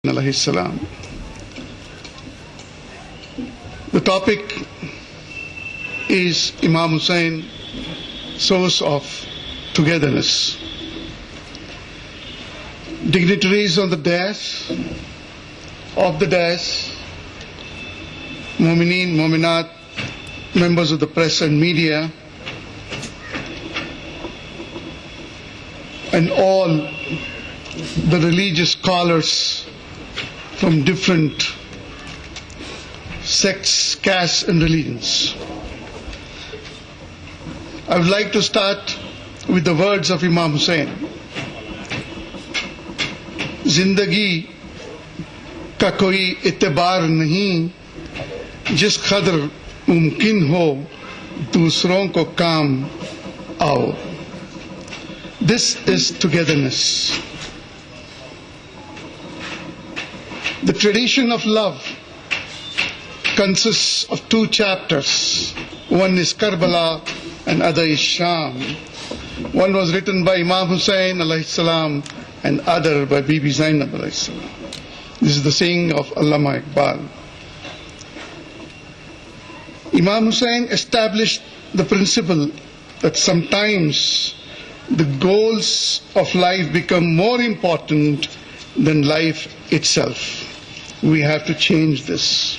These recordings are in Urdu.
alayhi salam. The topic is Imam Hussain, source of togetherness. Dignitaries on the dais, Mu'mineen, Mu'minat, members of the press and media, and all the religious scholars from different sects, castes and religions. I would like to start with the words of Imam Hussain. Zindagi ka koi itibar nahi, jis qadr mumkin ho dusron ko kaam aao. This is togetherness. The tradition of love consists of two chapters. One is Karbala and other is Sham. One was written by Imam Hussain alayhi salam and other by Bibi Zainab alayhi salam. This is the saying of Allama Iqbal. Imam Hussain established the principle that sometimes the goals of life become more important than life itself. We have to change this.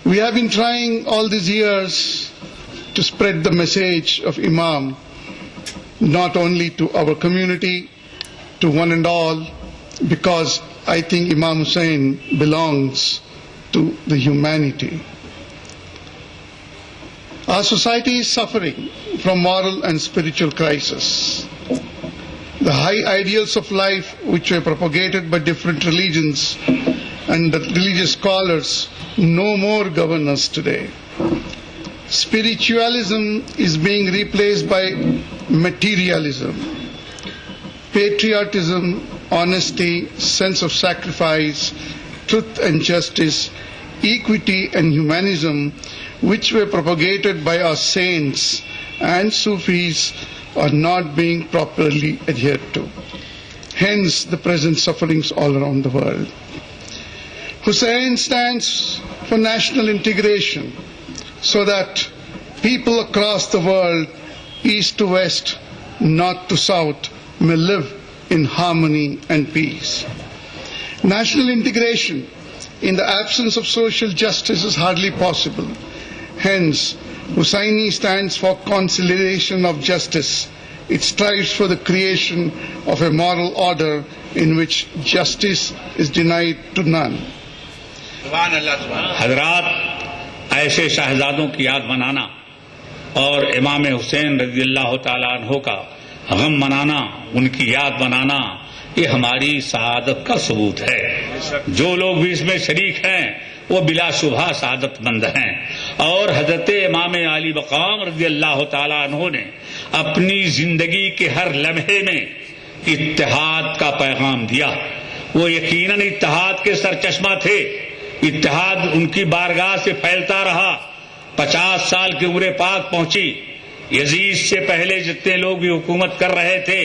We have been trying all these years to spread the message of Imam, not only to our community, to one and all, because I think Imam Hussain belongs to the humanity. Our society is suffering from moral and spiritual crisis. The high ideals of life which were propagated by different religions and the religious scholars no more govern us today. Spiritualism is being replaced by materialism. Patriotism, honesty, sense of sacrifice, truth and justice, equity and humanism, which were propagated by our saints and Sufis, are not being properly adhered to. Hence the present sufferings all around the world. Hussain stands for national integration so that people across the world, east to west, north to south, may live in harmony and peace. National integration in the absence of social justice is hardly possible. Hence, Hussaini stands for conciliation of justice. It strives for the creation of a moral order in which justice is denied to none. حضرات، ایسے شہزادوں کی یاد منانا اور امام حسین رضی اللہ تعالیٰ عنہ کا غم منانا، ان کی یاد منانا، یہ ہماری سعادت کا ثبوت ہے. جو لوگ بھی اس میں شریک ہیں وہ بلا شبہ سعادت مند ہیں. اور حضرت امام علی مقام رضی اللہ تعالیٰ عنہ نے اپنی زندگی کے ہر لمحے میں اتحاد کا پیغام دیا. وہ یقیناً اتحاد کے سرچشمہ تھے. اتحاد ان کی بارگاہ سے پھیلتا رہا. 50 سال کی عمر پاک پہنچی. یزید سے پہلے جتنے لوگ بھی حکومت کر رہے تھے،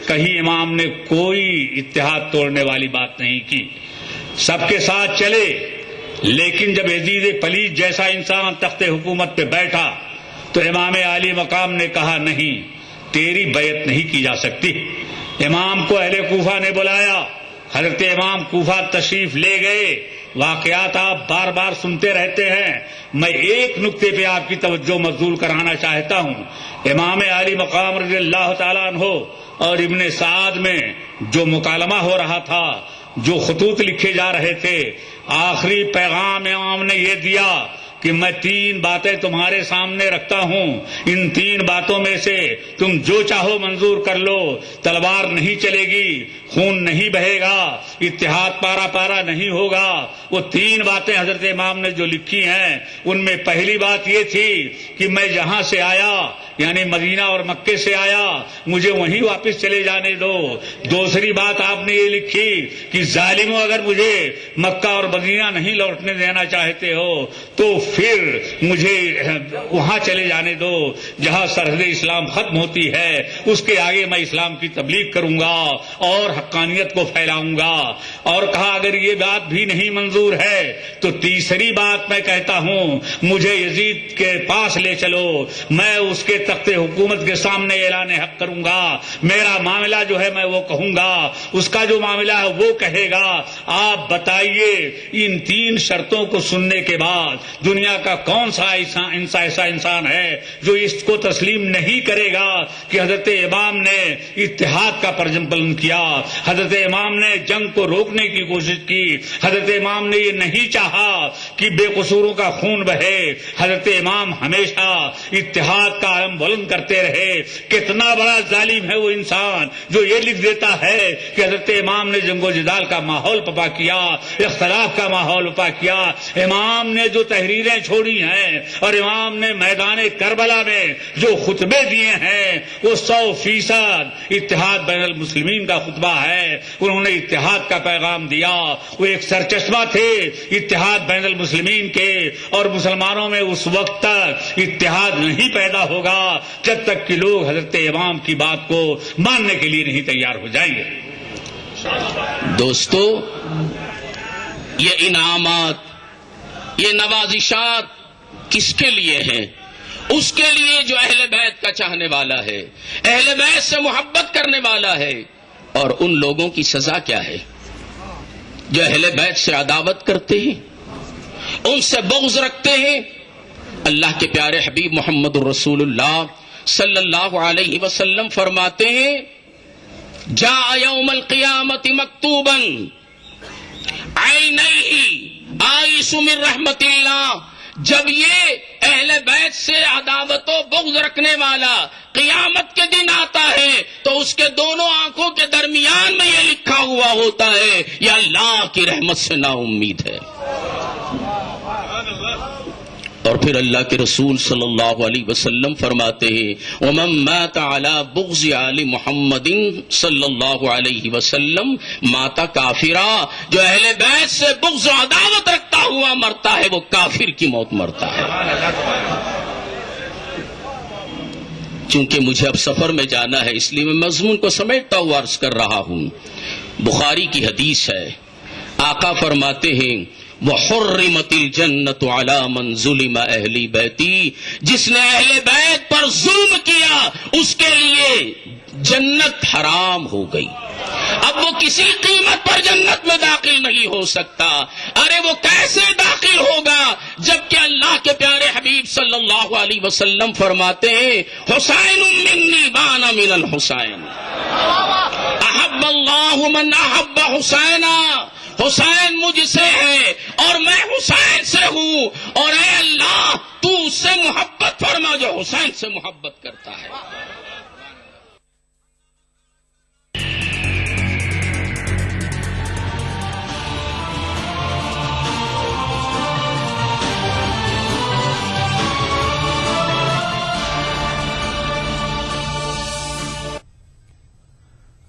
کہیں امام نے کوئی اتحاد توڑنے والی بات نہیں کی. سب کے ساتھ چلے. لیکن جب یزید پلید جیسا انسان تخت حکومت پہ بیٹھا تو امام علی مقام نے کہا نہیں، تیری بیعت نہیں کی جا سکتی. امام کو اہل کوفہ نے بلایا. حضرت امام کوفہ تشریف لے گئے. واقعات آپ بار بار سنتے رہتے ہیں. میں ایک نقطے پہ آپ کی توجہ مبذول کرانا چاہتا ہوں. امام علی مقام رضی اللہ تعالیٰ عنہ اور ابن سعد میں جو مکالمہ ہو رہا تھا، جو خطوط لکھے جا رہے تھے، آخری پیغام امام نے یہ دیا کہ میں 3 باتیں تمہارے سامنے رکھتا ہوں. ان 3 باتوں میں سے تم جو چاہو منظور کر لو. تلوار نہیں چلے گی، خون نہیں بہے گا، اتحاد پارا پارا نہیں ہوگا. وہ 3 باتیں حضرت امام نے جو لکھی ہیں، ان میں پہلی بات یہ تھی کہ میں جہاں سے آیا یعنی مدینہ اور مکے سے آیا، مجھے وہیں واپس چلے جانے دو۔ دوسری بات آپ نے یہ لکھی کہ ظالموں اگر مجھے مکہ اور مدینہ نہیں لوٹنے دینا چاہتے ہو تو پھر مجھے وہاں چلے جانے دو جہاں سرحد اسلام ختم ہوتی ہے، اس کے آگے میں اسلام کی تبلیغ کروں گا اور حقانیت کو پھیلاؤں گا۔ اور کہا اگر یہ بات بھی نہیں منظور ہے تو تیسری بات میں کہتا ہوں، مجھے یزید کے پاس لے چلو، میں اس کے تخت حکومت کے سامنے اعلان حق کروں گا، میرا معاملہ جو ہے میں وہ کہوں گا، اس کا جو معاملہ ہے وہ کہے گا۔ آپ بتائیے ان تین شرطوں کو سننے کے بعد دنیا کا کون سا ایسا انسان ہے جو اس کو تسلیم نہیں کرے گا کہ حضرت امام نے اتحاد کا پرچم کیا، حضرت امام نے جنگ کو روکنے کی کوشش کی، حضرت امام نے یہ نہیں چاہا کہ بے قصوروں کا خون بہے، حضرت امام ہمیشہ اتحاد کا علم بلند کرتے رہے۔ کتنا بڑا ظالم ہے وہ انسان جو یہ لکھ دیتا ہے کہ حضرت امام نے جنگ و جدال کا ماحول پپا کیا، اختلاف کا ماحول پپا کیا۔ امام نے جو تحریریں چھوڑی ہیں اور امام نے میدان کربلا میں جو خطبے دیے ہیں وہ 100% اتحاد بین المسلمین کا خطبہ ہے۔ انہوں نے اتحاد کا پیغام دیا، وہ ایک سرچشمہ تھے اتحاد بین المسلمین کے، اور مسلمانوں میں اس وقت تک اتحاد نہیں پیدا ہوگا جب تک کہ لوگ حضرت امام کی بات کو ماننے کے لیے نہیں تیار ہو جائیں گے۔ دوستو، یہ انعامات، یہ نوازشات کس کے لیے ہیں؟ اس کے لیے جو اہل بیت کا چاہنے والا ہے، اہل بیت سے محبت کرنے والا ہے۔ اور ان لوگوں کی سزا کیا ہے جو اہل بیت سے عداوت کرتے ہیں، ان سے بغض رکھتے ہیں؟ اللہ کے پیارے حبیب محمد الرسول اللہ صلی اللہ علیہ وسلم فرماتے ہیں، جاء یوم القیامت مکتوبا عینیہ آئس من رحمت اللہ، جب یہ اہل بیت سے عداوت و بغض رکھنے والا قیامت کے دن آتا ہے تو اس کے دونوں آنکھوں کے درمیان میں یہ لکھا ہوا ہوتا ہے یہ اللہ کی رحمت سے نا امید ہے۔ اور پھر اللہ کے رسول صلی اللہ علیہ وسلم فرماتے ہیں، وَمَن مَاتَ عَلَى بُغْضِ آلِ محمد صلی اللہ علیہ وسلم ماتا کافرا، جو اہل بیت سے بغض و عداوت رکھتا ہوا مرتا ہے وہ کافر کی موت مرتا ہے۔ چونکہ مجھے اب سفر میں جانا ہے اس لیے میں مضمون کو سمیٹتا ہوا عرض کر رہا ہوں۔ بخاری کی حدیث ہے، آقا فرماتے ہیں، وَحُرِّمَتِ الْجَنَّةُ عَلَى مَنْ ظُلِمَ أَهْلِ بَيْتِي، جس نے اہل بیت پر ظلم کیا اس کے لیے جنت حرام ہو گئی۔ اب وہ کسی قیمت پر جنت میں داخل نہیں ہو سکتا۔ ارے وہ کیسے داخل ہوگا جبکہ اللہ کے پیارے حبیب صلی اللہ علیہ وسلم فرماتے ہیں، حسین منی بانا من الحسین، احب اللہ من احب حسینا، حسین مجھ سے ہے اور میں حسین سے ہوں، اور اے اللہ تو اس سے محبت فرما جو حسین سے محبت کرتا ہے۔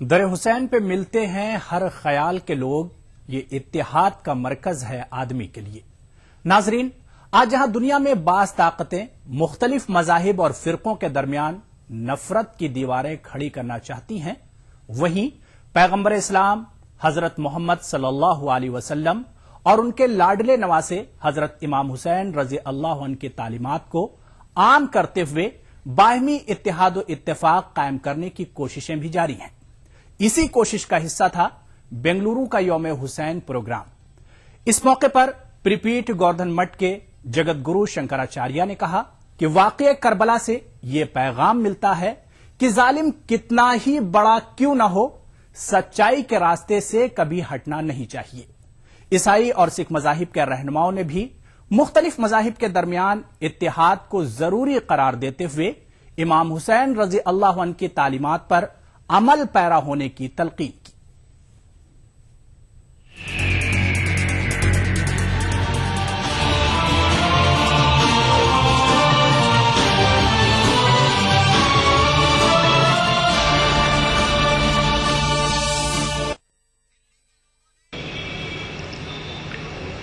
در حسین پہ ملتے ہیں ہر خیال کے لوگ، یہ اتحاد کا مرکز ہے آدمی کے لیے۔ ناظرین، آج جہاں دنیا میں بعض طاقتیں مختلف مذاہب اور فرقوں کے درمیان نفرت کی دیواریں کھڑی کرنا چاہتی ہیں، وہیں پیغمبر اسلام حضرت محمد صلی اللہ علیہ وسلم اور ان کے لاڈلے نواسے حضرت امام حسین رضی اللہ عنہ کی تعلیمات کو عام کرتے ہوئے باہمی اتحاد و اتفاق قائم کرنے کی کوششیں بھی جاری ہیں۔ اسی کوشش کا حصہ تھا بنگلورو کا یوم حسین پروگرام۔ اس موقع پر پریپیٹ گوردھن مٹھ کے جگت گرو شنکراچاریہ نے کہا کہ واقعہ کربلا سے یہ پیغام ملتا ہے کہ ظالم کتنا ہی بڑا کیوں نہ ہو، سچائی کے راستے سے کبھی ہٹنا نہیں چاہیے۔ عیسائی اور سکھ مذاہب کے رہنماؤں نے بھی مختلف مذاہب کے درمیان اتحاد کو ضروری قرار دیتے ہوئے امام حسین رضی اللہ عنہ کی تعلیمات پر عمل پیرا ہونے کی تلقین کی۔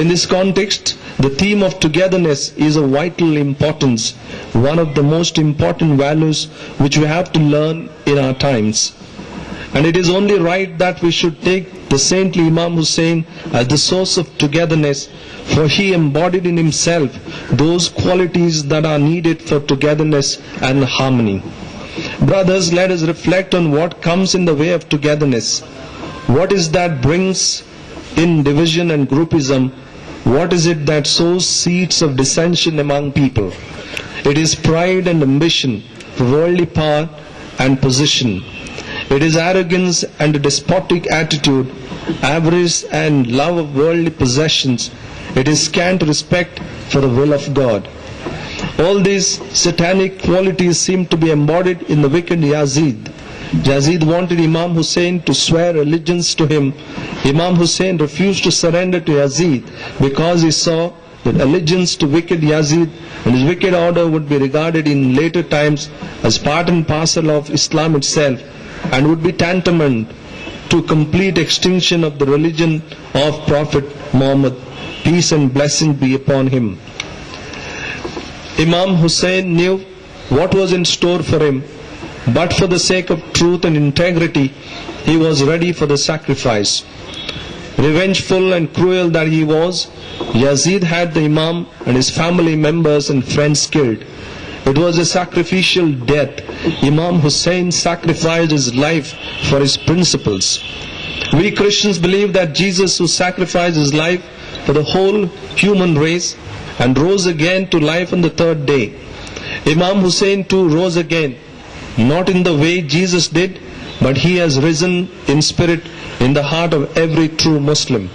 In this context, the theme of togetherness is of vital importance, one of the most important values which we have to learn in our times. And it is only right that we should take the saintly Imam Hussein as the source of togetherness, for he embodied in himself those qualities that are needed for togetherness and harmony. Brothers, let us reflect on what comes in the way of togetherness. What is that brings in division and groupism? What is it that sows seeds of dissension among people? It is pride and ambition for worldly power and position. It is arrogance and a despotic attitude, avarice and love of worldly possessions. It is scant respect for the will of God. All these satanic qualities seem to be embodied in the wicked Yazid. Yazid wanted Imam Hussein to swear allegiance to him. Imam Hussein refused to surrender to Yazid because he saw that allegiance to wicked Yazid and his wicked order would be regarded in later times as part and parcel of Islam itself, and would be tantamount to complete extinction of the religion of Prophet Muhammad, peace and blessing be upon him. Imam Hussein knew what was in store for him, but for the sake of truth and integrity, he was ready for the sacrifice. Revengeful and cruel that he was, Yazid had the Imam and his family members and friends killed. It was a sacrificial death. Imam Hussein sacrificed his life for his principles. We Christians believe that Jesus, who sacrificed his life for the whole human race and rose again to life on the third day, Imam Hussein too rose again, not in the way Jesus did, but he has risen in spirit in the heart of every true Muslim.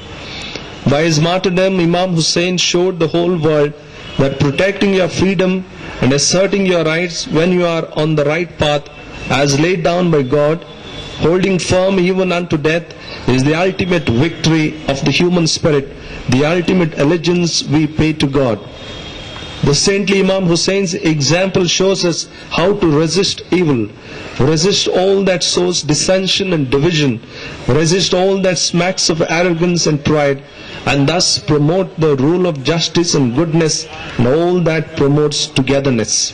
By his martyrdom, Imam Hussein showed the whole world that protecting your freedom and asserting your rights when you are on the right path, as laid down by God, holding firm even unto death, is the ultimate victory of the human spirit, the ultimate allegiance we pay to God. The saintly Imam Hussein's example shows us how to resist evil, resist all that sows dissension and division, resist all that smacks of arrogance and pride, and thus promote the rule of justice and goodness and all that promotes togetherness.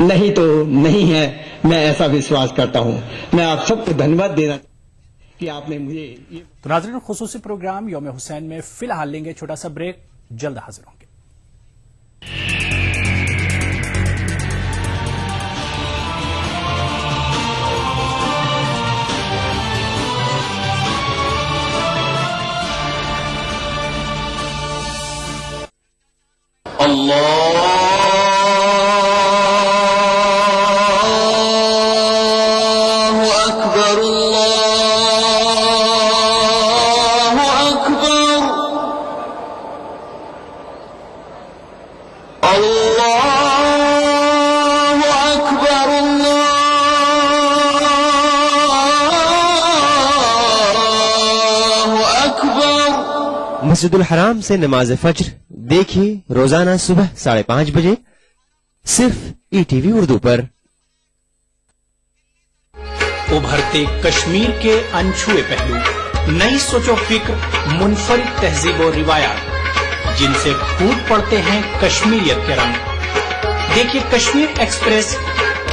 نہیں تو نہیں ہے، میں ایسا وشواس کرتا ہوں. میں آپ سب کو دھنیواد دینا کہ آپ نے مجھے یہ تو ناظرین، خصوصی پروگرام یوم حسین میں فی الحال لیں گے چھوٹا سا بریک، جلد حاضر ہوں گے. الله أكبر الله أكبر الله أكبر الله أكبر. مسجد الحرام سے نماز فجر دیکھیے روزانہ صبح 5:30 بجے صرف ای ٹی وی اردو پر. ابھرتے کشمیر کے انچھوئے پہلو، نئی سوچ و فکر، منفرد تہذیب و روایات جن سے پھوٹ پڑتے ہیں کشمیریت کے رنگ. دیکھیے کشمیر ایکسپریس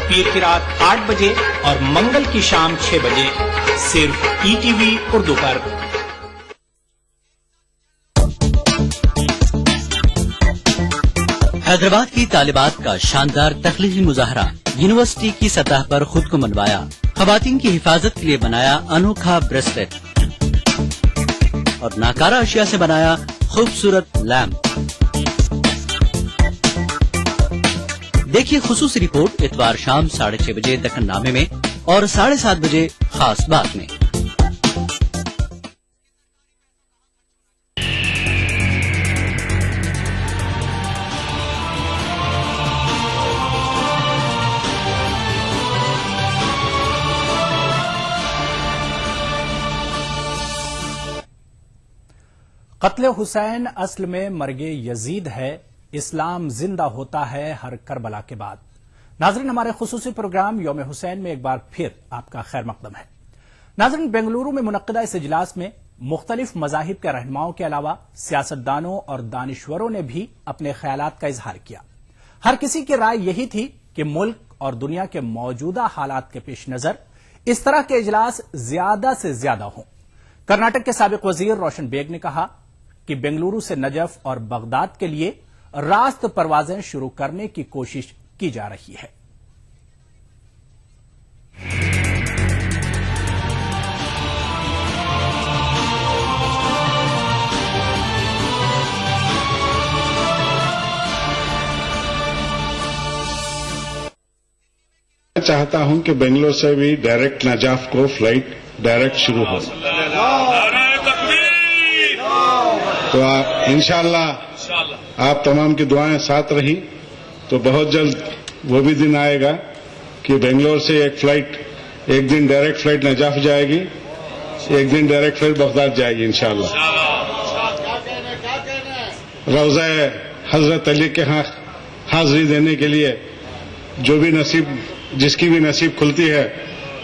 پیر کی رات 8 بجے اور منگل کی شام 6 بجے صرف ای ٹی وی اردو پر. حیدرآباد کی طالبات کا شاندار تخلیقی مظاہرہ، یونیورسٹی کی سطح پر خود کو منوایا، خواتین کی حفاظت کے لیے بنایا انوکھا بریسلیٹ اور ناکارہ اشیاء سے بنایا خوبصورت لیمپ. دیکھیے خصوصی رپورٹ اتوار شام 6:30 بجے دکن نامے میں اور 7:30 بجے خاص بات میں. قتل حسین اصل میں مرگ یزید ہے، اسلام زندہ ہوتا ہے ہر کربلا کے بعد. ناظرین، ہمارے خصوصی پروگرام یوم حسین میں ایک بار پھر آپ کا خیر مقدم ہے. ناظرین، بنگلورو میں منعقدہ اس اجلاس میں مختلف مذاہب کے رہنماؤں کے علاوہ سیاستدانوں اور دانشوروں نے بھی اپنے خیالات کا اظہار کیا. ہر کسی کی رائے یہی تھی کہ ملک اور دنیا کے موجودہ حالات کے پیش نظر اس طرح کے اجلاس زیادہ سے زیادہ ہوں. کرناٹک کے سابق وزیر روشن بیگ نے کہا کہ بنگلورو سے نجف اور بغداد کے لیے راست پروازیں شروع کرنے کی کوشش کی جا رہی ہے. میں چاہتا ہوں کہ بنگلور سے بھی ڈائریکٹ نجاف کو فلائٹ ڈائریکٹ شروع ہو، تو انشاءاللہ آپ تمام کی دعائیں ساتھ رہی تو بہت جلد وہ بھی دن آئے گا کہ بنگلور سے ایک دن ڈائریکٹ فلائٹ نجاف جائے گی، ایک دن ڈائریکٹ فلائٹ بغداد جائے گی انشاءاللہ. روضہ حضرت علی کے ہاں حاضری دینے کے لیے جس کی بھی نصیب کھلتی ہے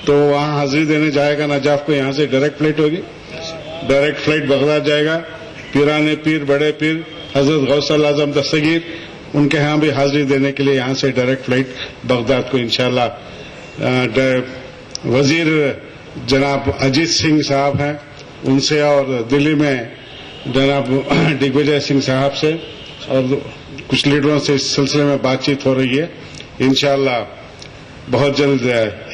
تو وہاں حاضری دینے جائے گا نجاف کو. یہاں سے ڈائریکٹ فلائٹ ہوگی، ڈائریکٹ فلائٹ بغداد جائے گا. پیرانے پیر، بڑے پیر حضرت غوث الاعظم دستگیر، ان کے ہاں بھی حاضری دینے کے لیے یہاں سے ڈائریکٹ فلائٹ بغداد کو انشاءاللہ. وزیر جناب اجیت سنگھ صاحب ہیں، ان سے اور دلی میں جناب ڈگ وجے سنگھ صاحب سے اور کچھ لیڈروں سے اس سلسلے میں بات چیت ہو رہی ہے. انشاءاللہ بہت جلد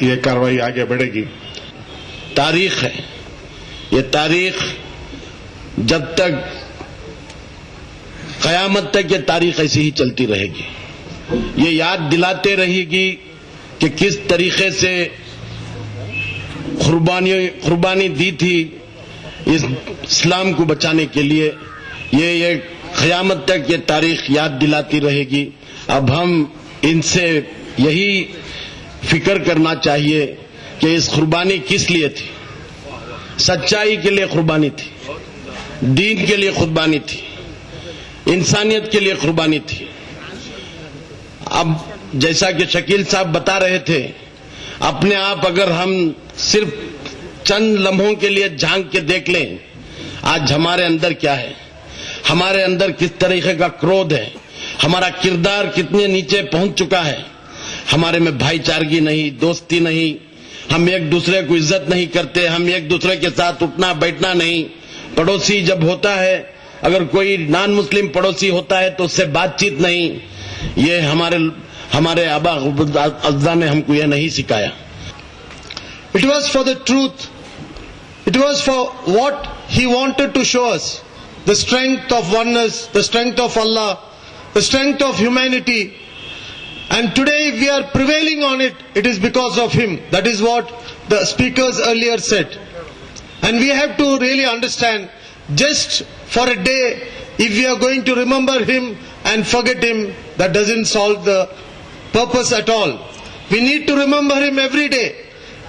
یہ کارروائی آگے بڑھے گی. تاریخ ہے، یہ تاریخ جب تک قیامت تک یہ تاریخ ایسی ہی چلتی رہے گی. یہ یاد دلاتے رہے گی کہ کس طریقے سے قربانی دی تھی اس اسلام کو بچانے کے لیے. یہ قیامت تک یہ تاریخ یاد دلاتی رہے گی. اب ہم ان سے یہی فکر کرنا چاہیے کہ اس قربانی کس لیے تھی. سچائی کے لیے قربانی تھی، دین کے لیے قربانی تھی، انسانیت کے لیے قربانی تھی. اب جیسا کہ شکیل صاحب بتا رہے تھے، اپنے آپ اگر ہم صرف چند لمحوں کے لیے جھانک کے دیکھ لیں آج ہمارے اندر کیا ہے، ہمارے اندر کس طریقے کا کرودھ ہے، ہمارا کردار کتنے نیچے پہنچ چکا ہے، ہمارے میں بھائی چارگی نہیں, دوستی نہیں, ہم ایک دوسرے کو عزت نہیں کرتے, ہم ایک دوسرے کے ساتھ اٹھنا بیٹھنا نہیں. پڑوسی جب ہوتا ہے, اگر کوئی نان مسلم پڑوسی ہوتا ہے تو اس سے بات چیت نہیں. یہ ہمارے آبا اجداد نے ہم کو یہ نہیں سکھایا. It was for the truth. It was for what he wanted to show us. The strength of oneness, the strength of Allah, the strength of humanity. And today if we are prevailing on it, it is because of him. That is what the speakers earlier said. And we have to really understand, just for a day, if we are going to remember him and forget him, that doesn't solve the purpose at all. We need to remember him every day.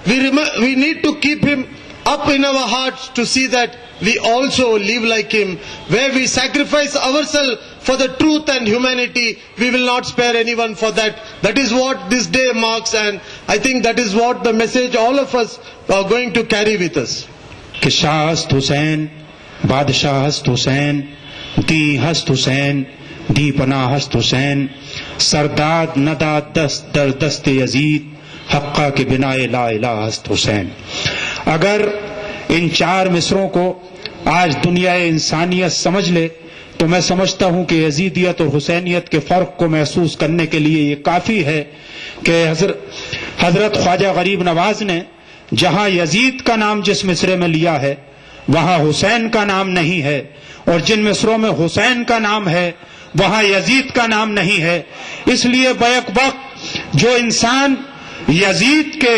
We need to keep him up in our hearts to see that we also live like him, where we sacrifice ourselves for the truth and humanity. We will not spare anyone for that. That is what this day marks, and I think that is what the message all of us are going to carry with us. کہ شاہ ہست حسین, بادشاہ ہست حسین, دی ہست حسین, دی پناہ ہست حسین, سرداد نداد دست در دست یزید, حقہ کے بنا لا الہ ہست حسین. اگر ان 4 مصروں کو آج دنیا انسانیت سمجھ لے تو میں سمجھتا ہوں کہ یزیدیت اور حسینیت کے فرق کو محسوس کرنے کے لیے یہ کافی ہے کہ حضرت خواجہ غریب نواز نے جہاں یزید کا نام جس مصرے میں لیا ہے وہاں حسین کا نام نہیں ہے, اور جن مصروں میں حسین کا نام ہے وہاں یزید کا نام نہیں ہے. اس لیے بیک وقت جو انسان یزید کے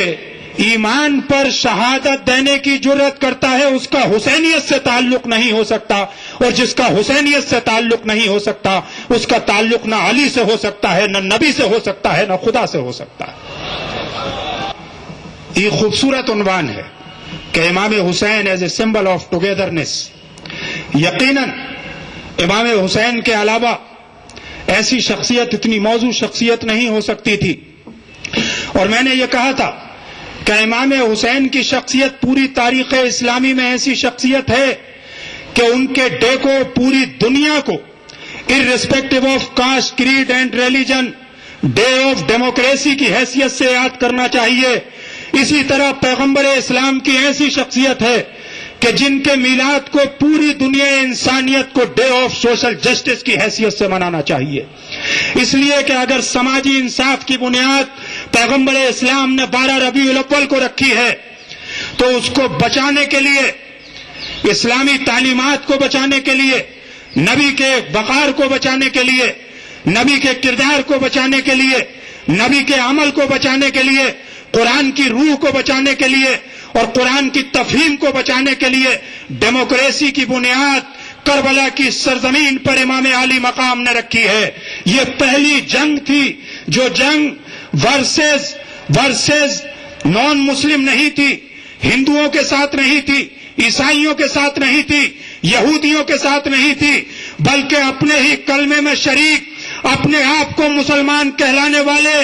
ایمان پر شہادت دینے کی جرات کرتا ہے اس کا حسینیت سے تعلق نہیں ہو سکتا, اور جس کا حسینیت سے تعلق نہیں ہو سکتا اس کا تعلق نہ علی سے ہو سکتا ہے, نہ نبی سے ہو سکتا ہے, نہ خدا سے ہو سکتا ہے. یہ خوبصورت عنوان ہے کہ امام حسین ایز اے سمبل آف ٹوگیدرنس. یقیناً امام حسین کے علاوہ ایسی شخصیت, اتنی موزوں شخصیت نہیں ہو سکتی تھی. اور میں نے یہ کہا تھا کہ امام حسین کی شخصیت پوری تاریخ اسلامی میں ایسی شخصیت ہے کہ ان کے ڈے کو پوری دنیا کو irrespective of caste, creed and religion day of democracy کی حیثیت سے یاد کرنا چاہیے. اسی طرح پیغمبر اسلام کی ایسی شخصیت ہے کہ جن کے میلاد کو پوری دنیا انسانیت کو ڈے آف سوشل جسٹس کی حیثیت سے منانا چاہیے. اس لیے کہ اگر سماجی انصاف کی بنیاد پیغمبر اسلام نے 12 ربیع الاول کو رکھی ہے تو اس کو بچانے کے لیے, اسلامی تعلیمات کو بچانے کے لیے, نبی کے وقار کو بچانے کے لیے, نبی کے کردار کو بچانے کے لیے, نبی کے عمل کو بچانے کے لیے, قرآن کی روح کو بچانے کے لیے اور قرآن کی تفہیم کو بچانے کے لیے ڈیموکریسی کی بنیاد کربلا کی سرزمین پر امام علی مقام نے رکھی ہے. یہ پہلی جنگ تھی جو جنگ ورسز نان مسلم نہیں تھی, ہندوؤں کے ساتھ نہیں تھی, عیسائیوں کے ساتھ نہیں تھی, یہودیوں کے ساتھ نہیں تھی, بلکہ اپنے ہی کلمے میں شریک, اپنے آپ کو مسلمان کہلانے والے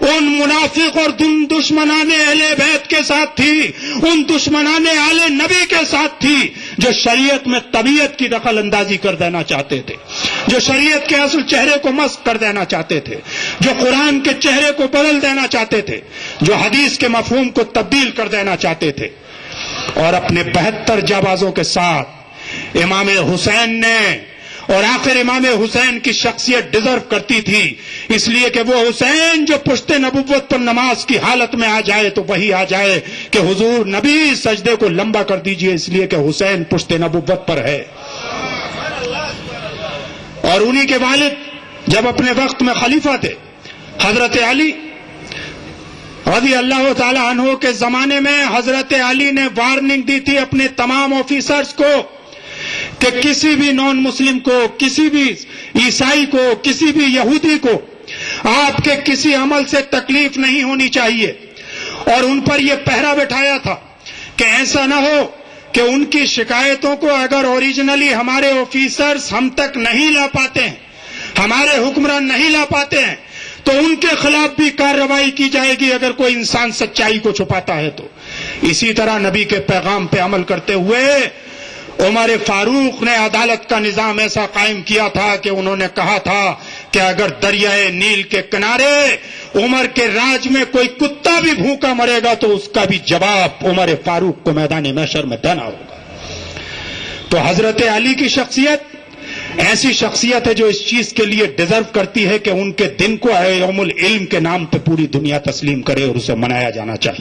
ان منافق اور دشمنان اہل بیت کے ساتھ تھی, ان دشمنان آل نبی کے ساتھ تھی جو شریعت میں طبیعت کی دخل اندازی کر دینا چاہتے تھے, جو شریعت کے اصل چہرے کو مسخ کر دینا چاہتے تھے, جو قرآن کے چہرے کو بدل دینا چاہتے تھے, جو حدیث کے مفہوم کو تبدیل کر دینا چاہتے تھے. اور اپنے 72 جانبازوں کے ساتھ امام حسین نے, اور آخر امام حسین کی شخصیت ڈیزرو کرتی تھی اس لیے کہ وہ حسین جو پشت نبوت پر نماز کی حالت میں آ جائے تو وہی آ جائے کہ حضور نبی سجدے کو لمبا کر دیجئے, اس لیے کہ حسین پشت نبوت پر ہے. اور انہی کے والد جب اپنے وقت میں خلیفہ تھے حضرت علی رضی اللہ تعالی عنہ کے زمانے میں, حضرت علی نے وارننگ دی تھی اپنے تمام آفیسرز کو کہ کسی بھی نان مسلم کو, کسی بھی عیسائی کو, کسی بھی یہودی کو آپ کے کسی عمل سے تکلیف نہیں ہونی چاہیے. اور ان پر یہ پہرا بٹھایا تھا کہ ایسا نہ ہو کہ ان کی شکایتوں کو اگر اوریجنلی ہمارے آفیسرز ہم تک نہیں لا پاتے ہیں, ہمارے حکمران نہیں لا پاتے ہیں, تو ان کے خلاف بھی کارروائی کی جائے گی اگر کوئی انسان سچائی کو چھپاتا ہے تو. اسی طرح نبی کے پیغام پہ عمل کرتے ہوئے عمر فاروق نے عدالت کا نظام ایسا قائم کیا تھا کہ انہوں نے کہا تھا کہ کہ اگر دریائے نیل کے کنارے عمر کے راج میں کوئی کتا بھی بھوکا مرے گا تو اس کا بھی جواب عمر فاروق کو میدان محشر میں دینا ہوگا. تو حضرت علی کی شخصیت ایسی شخصیت ہے جو اس چیز کے لیے ڈیزرو کرتی ہے کہ ان کے دن کو یوم العلم کے نام پہ پوری دنیا تسلیم کرے اور اسے منایا جانا چاہیے.